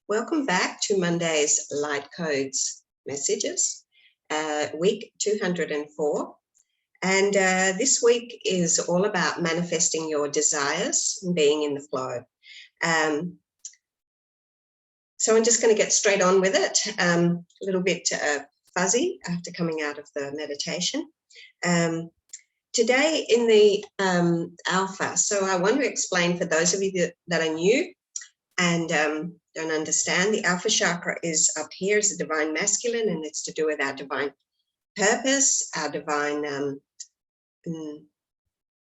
Welcome back to Monday's Light Codes messages, week 204. And this week is all about manifesting your desires and being in the flow. So I'm just going to get straight on with it. A little bit fuzzy after coming out of the meditation. Today in the Alpha, so I want to explain for those of you that are new and don't understand, the Alpha Chakra is up here as the divine masculine, and it's to do with our divine purpose, our divine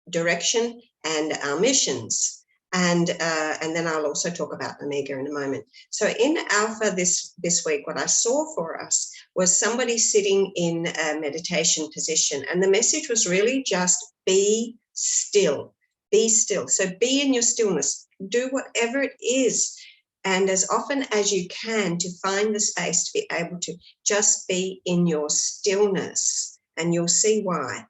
direction, and our missions. And then I'll also talk about Omega in a moment. So in Alpha this week, what I saw for us was somebody sitting in a meditation position, and the message was really just be still. Be still. So be in your stillness. Do whatever it is, and as often as you can, to find the space to be able to just be in your stillness. And you'll see why.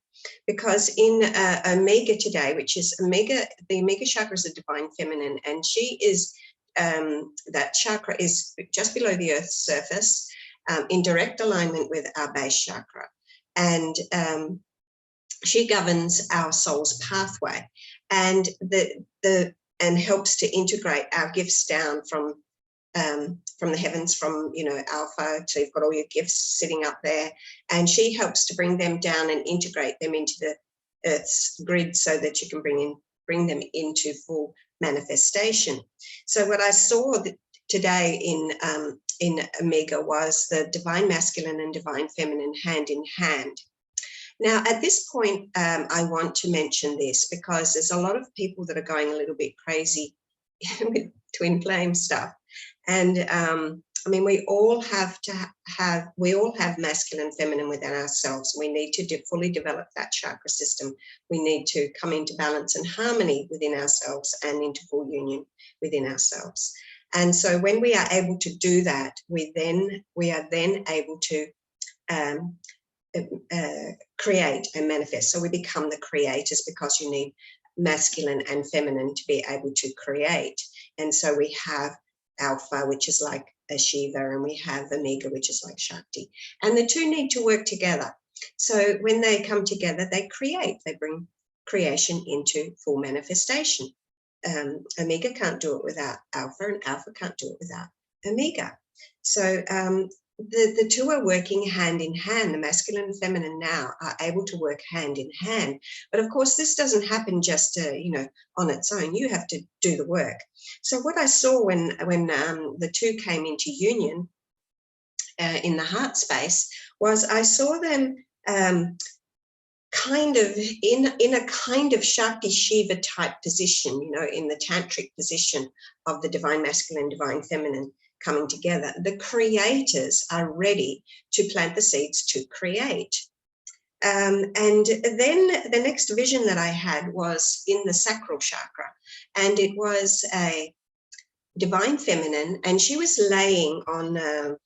Because in Omega today, which is Omega, the Omega chakra is a divine feminine, and she is, that chakra is just below the earth's surface, in direct alignment with our base chakra. And she governs our soul's pathway, and and helps to integrate our gifts down from the heavens, from Alpha. So you've got all your gifts sitting up there, and she helps to bring them down and integrate them into the Earth's grid so that you can bring them into full manifestation. So what I saw today in Omega was the divine masculine and divine feminine hand in hand. Now, at this point, I want to mention this because there's a lot of people that are going a little bit crazy with twin flame stuff. And I mean, we all have masculine and feminine within ourselves. We need to fully develop that chakra system. We need to come into balance and harmony within ourselves and into full union within ourselves. And so when we are able to do that, we are then able to create and manifest. So we become the creators, because you need masculine and feminine to be able to create. And so we have Alpha, which is like a Shiva, and we have Omega, which is like Shakti. And the two need to work together. So when they come together, they create, they bring creation into full manifestation. Omega can't do it without Alpha, and Alpha can't do it without Omega. So the two are working hand in hand. The masculine and feminine now are able to work hand in hand. But of course, this doesn't happen just on its own. You have to do the work. So what I saw when the two came into union in the heart space was I saw them kind of in a kind of Shakti Shiva type position, in the tantric position of the divine masculine, divine feminine coming together. The creators are ready to plant the seeds to create. And then the next vision that I had was in the sacral chakra, and it was a divine feminine, and she was laying on, a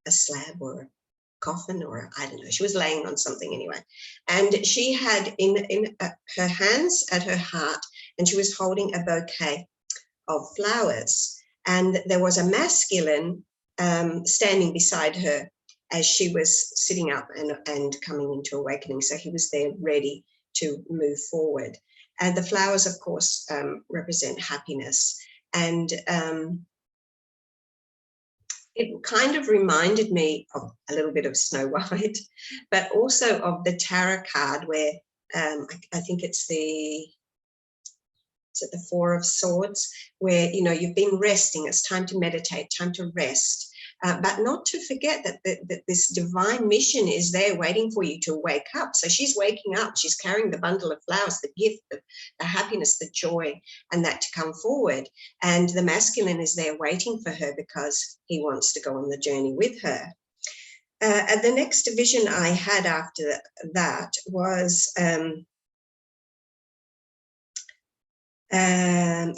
slab or a coffin, or I don't know, she was laying on something anyway. And she had in her hands at her heart, and she was holding a bouquet of flowers. And there was a masculine standing beside her as she was sitting up and coming into awakening. So he was there ready to move forward. And the flowers, of course, represent happiness. And it kind of reminded me of a little bit of Snow White, but also of the tarot card where I think it's the Four of Swords, where you've been resting. It's time to meditate, time to rest, but not to forget that this divine mission is there waiting for you to wake up. So she's waking up, she's carrying the bundle of flowers, the gift, the happiness, the joy, and that to come forward. And the masculine is there waiting for her because he wants to go on the journey with her. And the next vision I had after that was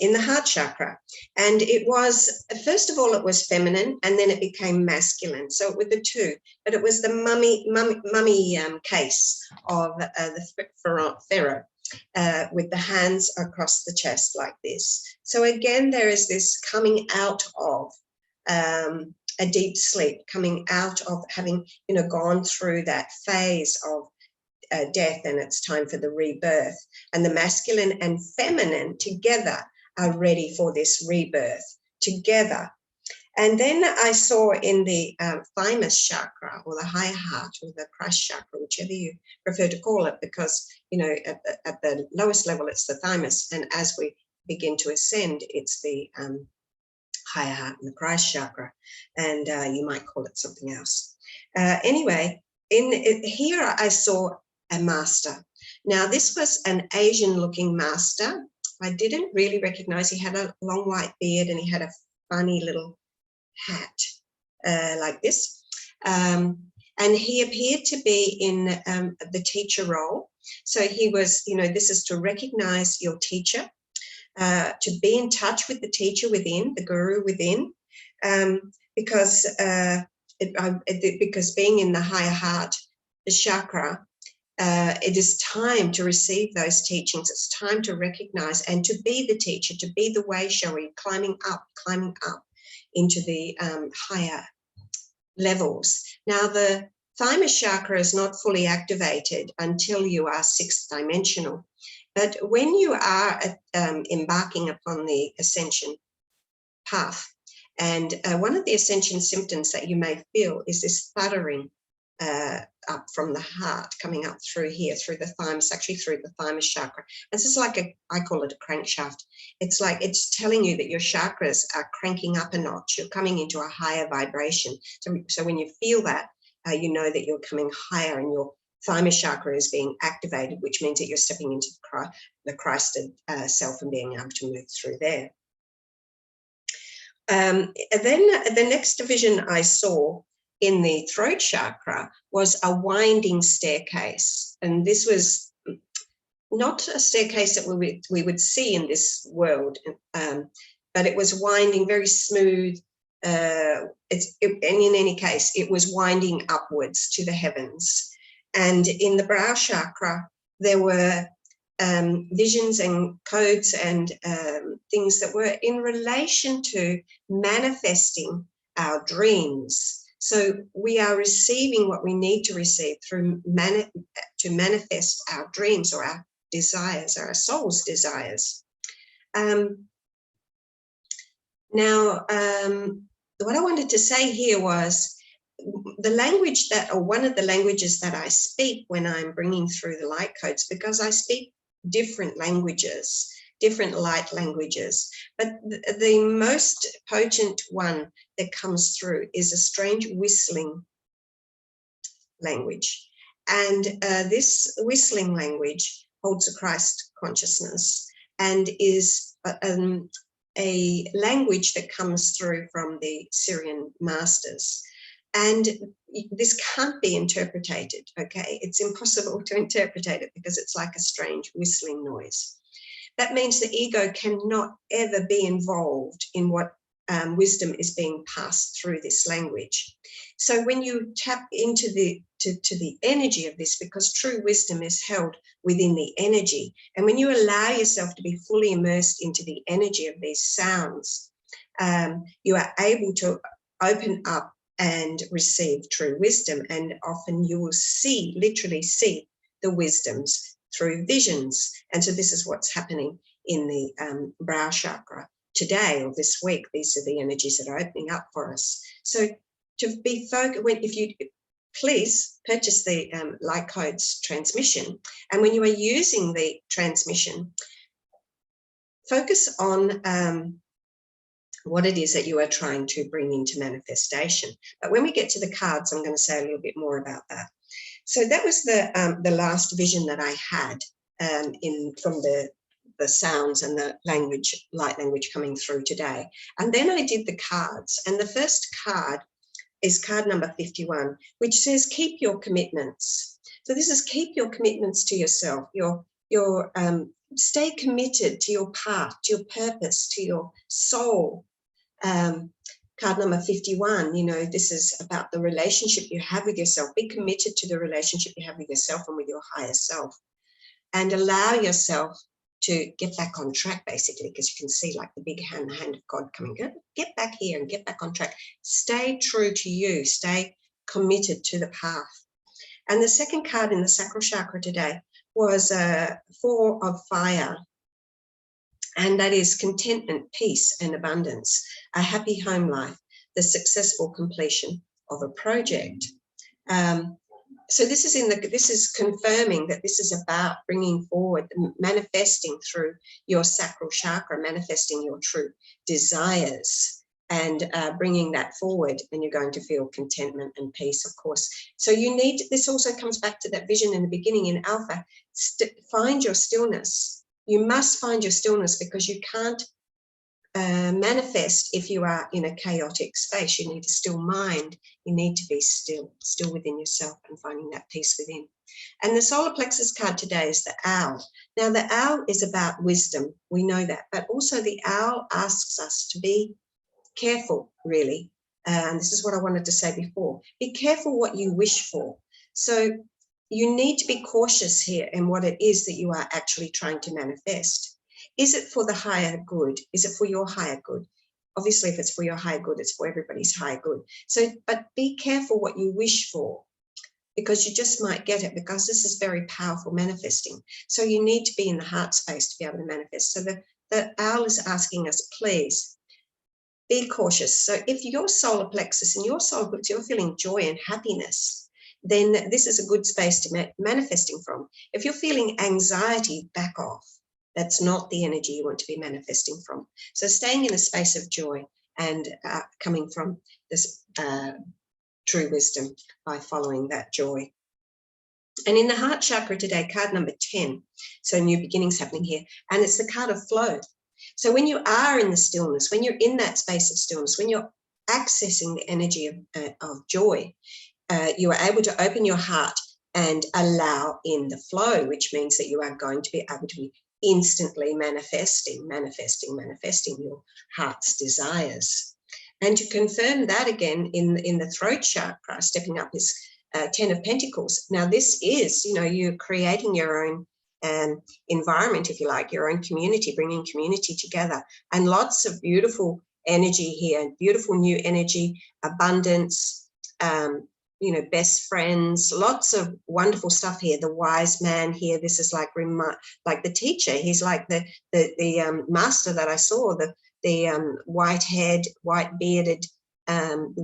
in the heart chakra, and it was, first of all, it was feminine, and then it became masculine. So with the two, but it was the mummy case of the pharaoh with the hands across the chest like this. So again, there is this coming out of a deep sleep, coming out of having, gone through that phase of death, and it's time for the rebirth. And the masculine and feminine together are ready for this rebirth together. And then I saw in the Thymus Chakra, or the higher heart, or the Christ Chakra, whichever you prefer to call it, because, at the lowest level, it's the thymus. And as we begin to ascend, it's the higher heart and the Christ Chakra. And you might call it something else. Anyway, here I saw a master. Now, this was an Asian-looking master. I didn't really recognize. He had a long white beard, and he had a funny little hat like this. And he appeared to be in the teacher role. So he was, this is to recognize your teacher, to be in touch with the teacher within, the guru within, because being in the higher heart, the chakra, it is time to receive those teachings. It's time to recognize and to be the teacher, to be the way shower, climbing up into the higher levels. Now, the Thymus Chakra is not fully activated until you are 6th dimensional. But when you are embarking upon the ascension path, and one of the ascension symptoms that you may feel is this fluttering up from the heart, coming up through here, through the thymus, actually through the Thymus Chakra. This is like I call it a crankshaft. It's like it's telling you that your chakras are cranking up a notch. You're coming into a higher vibration. So when you feel that, you know that you're coming higher, and your Thymus Chakra is being activated, which means that you're stepping into the Christed self and being able to move through there. And then the next division I saw in the throat chakra was a winding staircase. And this was not a staircase that we would see in this world, but it was winding, very smooth. And in any case, it was winding upwards to the heavens. And in the brow chakra, there were visions and codes and things that were in relation to manifesting our dreams. So we are receiving what we need to receive through to manifest our dreams, or our desires, or our soul's desires. Now, what I wanted to say here was the language that, or one of the languages that I speak when I'm bringing through the light codes, because I speak different languages, different light languages, but the most potent one that comes through is a strange whistling language. And this whistling language holds a Christ consciousness, and is a language that comes through from the Syrian masters. And this can't be interpreted, okay? It's impossible to interpret it because it's like a strange whistling noise. That means the ego cannot ever be involved in what wisdom is being passed through this language. So when you tap into the energy of this, because true wisdom is held within the energy, and when you allow yourself to be fully immersed into the energy of these sounds, you are able to open up and receive true wisdom. And often you will see, literally see, the wisdoms through visions. And so this is what's happening in the brow chakra today, or this week. These are the energies that are opening up for us. So to be focused, if you please purchase the Light Codes transmission, and when you are using the transmission, focus on what it is that you are trying to bring into manifestation. But when we get to the cards, I'm going to say a little bit more about that. So that was the last vision that I had from the sounds and the language, light language coming through today. And then I did the cards, and the first card is card number 51, which says keep your commitments. So this is keep your commitments to yourself, your stay committed to your path, to your purpose, to your soul. Card number 51, this is about the relationship you have with yourself. Be committed to the relationship you have with yourself and with your higher self, and allow yourself to get back on track, basically, because you can see like the big hand, the hand of God coming, get back here and get back on track. Stay true to you, stay committed to the path. And the second card in the sacral chakra today was Four of Fire. And that is contentment, peace, and abundance, a happy home life, the successful completion of a project. So this is confirming that this is about bringing forward, manifesting through your sacral chakra, manifesting your true desires, and bringing that forward, and you're going to feel contentment and peace, of course. So this also comes back to that vision in the beginning in Alpha. Find your stillness. You must find your stillness, because you can't manifest if you are in a chaotic space. You need a still mind. You need to be still within yourself and finding that peace within. And the solar plexus card today is the owl. Now, the owl is about wisdom. We know that. But also the owl asks us to be careful, really. And this is what I wanted to say before. Be careful what you wish for. So you need to be cautious here in what it is that you are actually trying to manifest. Is it for the higher good? Is it for your higher good? Obviously, if it's for your higher good, it's for everybody's higher good. So, but be careful what you wish for, because you just might get it, because this is very powerful manifesting. So you need to be in the heart space to be able to manifest. So the owl is asking us, please, be cautious. So if your solar plexus and your solar plexus, you're feeling joy and happiness, then this is a good space to manifesting from. If you're feeling anxiety, back off. That's not the energy you want to be manifesting from. So staying in a space of joy and coming from this true wisdom by following that joy. And in the heart chakra today, card number 10, so new beginnings happening here, and it's the card of flow. So when you are in the stillness, when you're in that space of stillness, when you're accessing the energy of joy, you are able to open your heart and allow in the flow, which means that you are going to be able to be instantly manifesting your heart's desires. And to confirm that again in the throat chakra, stepping up is 10 of Pentacles. Now this is, you're creating your own environment, if you like, your own community, bringing community together, and lots of beautiful energy here, beautiful new energy, abundance, best friends, lots of wonderful stuff here. The wise man here, this is like the teacher. He's like the master that I saw, the white-haired, white-bearded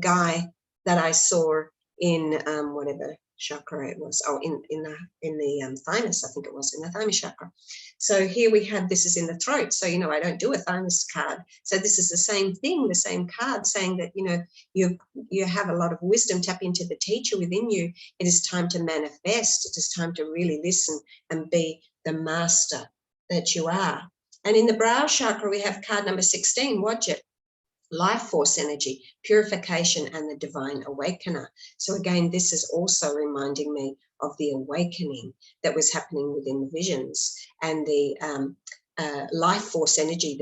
guy that I saw in whatever chakra it was. Oh, in the thymus, I think it was, in the Thymus Chakra. So here we have, this is in the throat. So, I don't do a thymus card. So this is the same thing, the same card saying that, you have a lot of wisdom. Tap into the teacher within you. It is time to manifest. It is time to really listen and be the master that you are. And in the brow chakra, we have card number 16, watch it. Life force energy, purification, and the divine awakener. So again, this is also reminding me of the awakening that was happening within the visions, and the life force energy,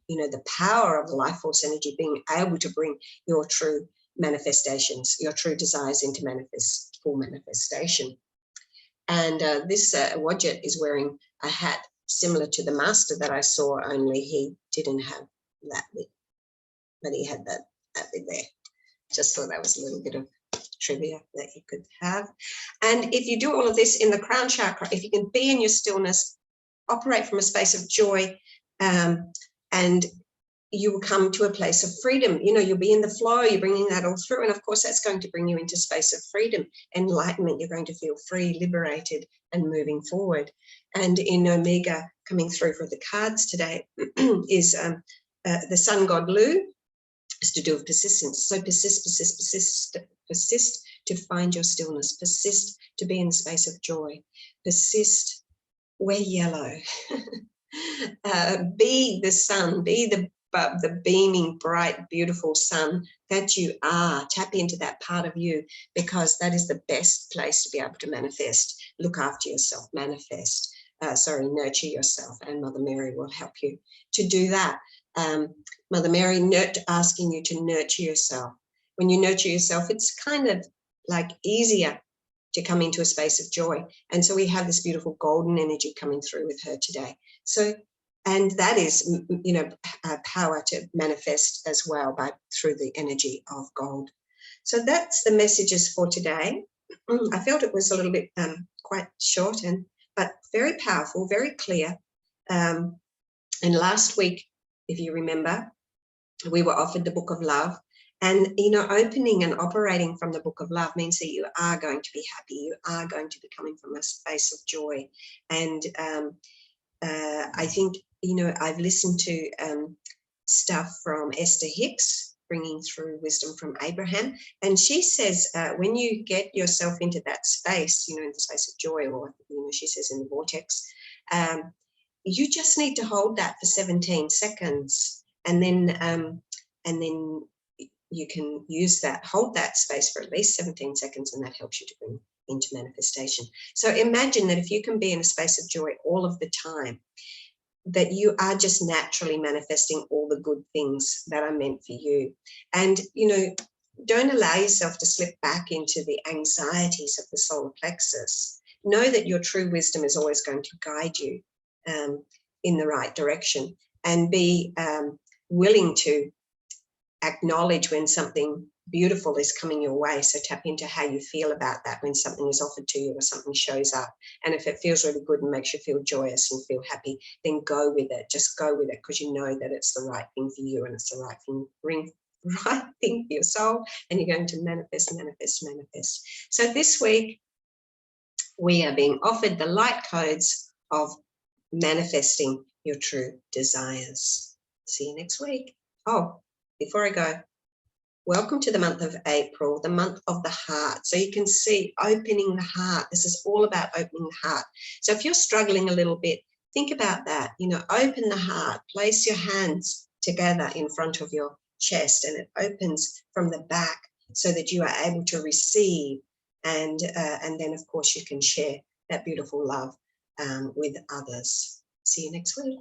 the power of the life force energy, being able to bring your true manifestations, your true desires into full manifestation. And this Wadjet is wearing a hat similar to the master that I saw, only he didn't have that bit. But he had that bit there. Just thought that was a little bit of trivia that you could have. And if you do all of this in the crown chakra, if you can be in your stillness, operate from a space of joy, and you will come to a place of freedom. You'll be in the flow, you're bringing that all through. And of course, that's going to bring you into space of freedom, enlightenment. You're going to feel free, liberated, and moving forward. And in Omega, coming through for the cards today, is the sun god Lu. Is to do with persistence. So persist to find your stillness. Persist to be in the space of joy. Persist, wear yellow. Be the sun, be the beaming, bright, beautiful sun that you are. Tap into that part of you, because that is the best place to be able to manifest. Look after yourself, manifest. Nurture yourself, and Mother Mary will help you to do that. Mother Mary asking you to nurture yourself. When you nurture yourself, it's kind of like easier to come into a space of joy. And so we have this beautiful golden energy coming through with her today. So, and that is, you know, power to manifest as well through the energy of gold. So that's the messages for today. I felt it was a little bit quite short, but very powerful, very clear. And last week, if you remember, we were offered the Book of Love. And, you know, opening and operating from the Book of Love means that you are going to be happy. You are going to be coming from a space of joy. And I think, you know, I've listened to stuff from Esther Hicks, bringing through wisdom from Abraham. And she says, when you get yourself into that space, you know, in the space of joy, or, you know, she says in the vortex, you just need to hold that for 17 seconds. And then you can use that, hold that space for at least 17 seconds, and that helps you to bring into manifestation. So imagine that if you can be in a space of joy all of the time, that you are just naturally manifesting all the good things that are meant for you. And, you know, don't allow yourself to slip back into the anxieties of the solar plexus. Know that your true wisdom is always going to guide you in the right direction, and be willing to acknowledge when something beautiful is coming your way. So tap into how you feel about that when something is offered to you or something shows up. And if it feels really good and makes you feel joyous and feel happy, then go with it. Just go with it, because you know that it's the right thing for you, and it's the right thing for your soul, and you're going to manifest, manifest, manifest. So this week we are being offered the light codes of manifesting your true desires. See you next week. Oh, before I go, welcome to the month of April, the month of the heart. So you can see opening the heart. This is all about opening the heart. So if you're struggling a little bit, think about that. You know, open the heart, place your hands together in front of your chest, and it opens from the back so that you are able to receive. And then, of course, you can share that beautiful love with others. See you next week.